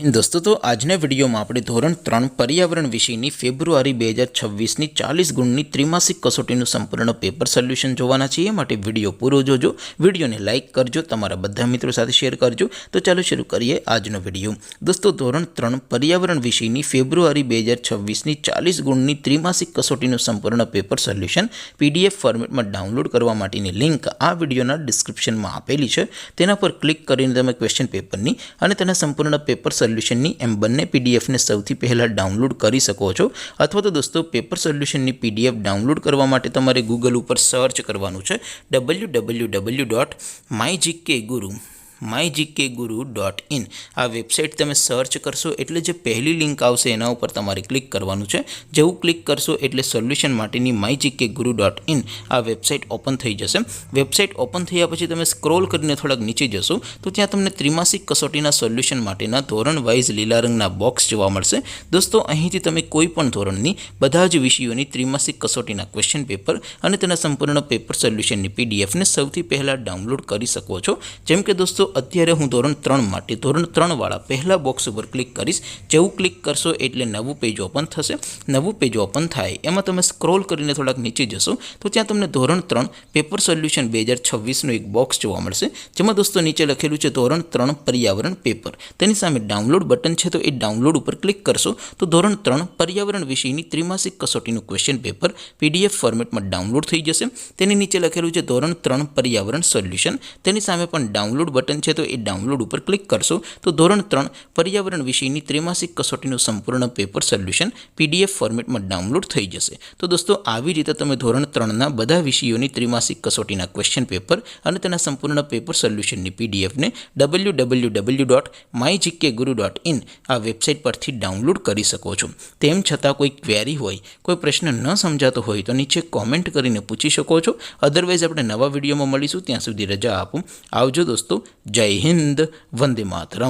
दोस्तों तो आजना विडियो में આપણે ધોરણ 3 पर्यावरण વિષયની ફેબ્રુઆરી 2026 ની 40 ગુણની ત્રિમાસિક કસોટીનું સંપૂર્ણ પેપર સોલ્યુશન જોવાના છીએ। માટે વિડિયો પૂરો જોજો, વિડિયોને લાઈક કરજો, તમારા બધા મિત્રો સાથે શેર કરજો। તો ચાલો શરૂ કરીએ આજનો વિડિયો। દોસ્તો ધોરણ 3 पर्यावरण વિષયની ફેબ્રુઆરી 2026 ની 40 ગુણની ત્રિમાસિક કસોટીનું સંપૂર્ણ પેપર સોલ્યુશન PDF ફોર્મેટમાં ડાઉનલોડ કરવા માટેની લિંક આ વિડિયોના ડિસ્ક્રિપ્શનમાં આપેલી છે। તેના પર ક્લિક કરીને તમે ક્વેશ્ચન પેપરની અને તેના સંપૂર્ણ પેપર સોલ્યુશનની એમ બંને પીડીએફને સૌથી પહેલાં ડાઉનલોડ કરી શકો છો। અથવા તો દોસ્તો પેપર સોલ્યુશનની પીડીએફ ડાઉનલોડ કરવા માટે તમારે ગૂગલ ઉપર સર્ચ કરવાનું છે www.mygkguru.in। આ વેબસાઇટ તમે સર્ચ કરશો એટલે જે પહેલી લિંક આવશે એના ઉપર તમારે ક્લિક કરવાનું છે। જેવું ક્લિક કરશો એટલે સોલ્યુશન માટેની mygkguru.in આ વેબસાઇટ ઓપન થઈ જશે। વેબસાઇટ ઓપન થયા પછી તમે સ્ક્રોલ કરીને થોડાક નીચે જશો તો ત્યાં તમને ત્રિમાસિક કસોટીના સોલ્યુશન માટેના ધોરણ વાઇઝ લીલા રંગના બોક્સ જોવા મળશે। દોસ્તો અહીંથી તમે કોઈ પણ ધોરણની બધા જ વિષયોની ત્રિમાસિક કસોટીના ક્વેશ્ચન પેપર અને તેના સંપૂર્ણ પેપર સોલ્યુશનની પીડીએફને સૌથી પહેલાં ડાઉનલોડ કરી શકો છો। જેમ કે દોસ્તો અત્યારે હું ધોરણ 3 માટે ધોરણ 3 વાળા પહેલા બોક્સ ઉપર ક્લિક કરીશ। જેવું ક્લિક કરશો એટલે નવું પેજ ઓપન થશે। નવું પેજ ઓપન થાય એમાં તમે સ્ક્રોલ કરીને થોડાક નીચે જશો તો ત્યાં તમને ધોરણ 3 પેપર સોલ્યુશન 2026નું એક બોક્સ જોવા મળશે। જેમાં દોસ્તો નીચે લખેલું છે ધોરણ 3 પર્યાવરણ પેપર। તેની સામે ડાઉનલોડ બટન છે તો એ ડાઉનલોડ ઉપર ક્લિક કરશો તો ધોરણ 3 પર્યાવરણ વિષયની ત્રિમાસિક કસોટીનું ક્વેશ્ચન પેપર PDF ફોર્મેટમાં ડાઉનલોડ થઈ જશે। તેની નીચે લખેલું છે ધોરણ 3 પર્યાવરણ સોલ્યુશન। તેની સામે પણ ડાઉનલોડ બટન છે તો એ ડાઉનલોડ ઉપર ક્લિક કરશો તો ધોરણ 3 पर्यावरण વિષયની ત્રિમાસિક કસોટીનું સંપૂર્ણ પેપર સોલ્યુશન PDF ફોર્મેટમાં ડાઉનલોડ થઈ જશે। તો દોસ્તો આવી રીતે તમે ધોરણ 3ના બધા વિષયોની ત્રિમાસિક કસોટીના ક્વેશ્ચન પેપર અને તેના સંપૂર્ણ પેપર સોલ્યુશનની પીડીએફને www.mygkguru.in આ વેબસાઇટ પરથી ડાઉનલોડ કરી શકો છો। તેમ છતાં કોઈ ક્વેરી હોય, કોઈ પ્રશ્ન ન સમજાતો હોય તો નીચે કોમેન્ટ કરીને પૂછી શકો છો। અધરવાઇઝ આપણે નવા વિડીયોમાં મળીશું, ત્યાં સુધી રજા આપો। આવજો દોસ્તો, જય હિન્દ, વંદે માતરમ।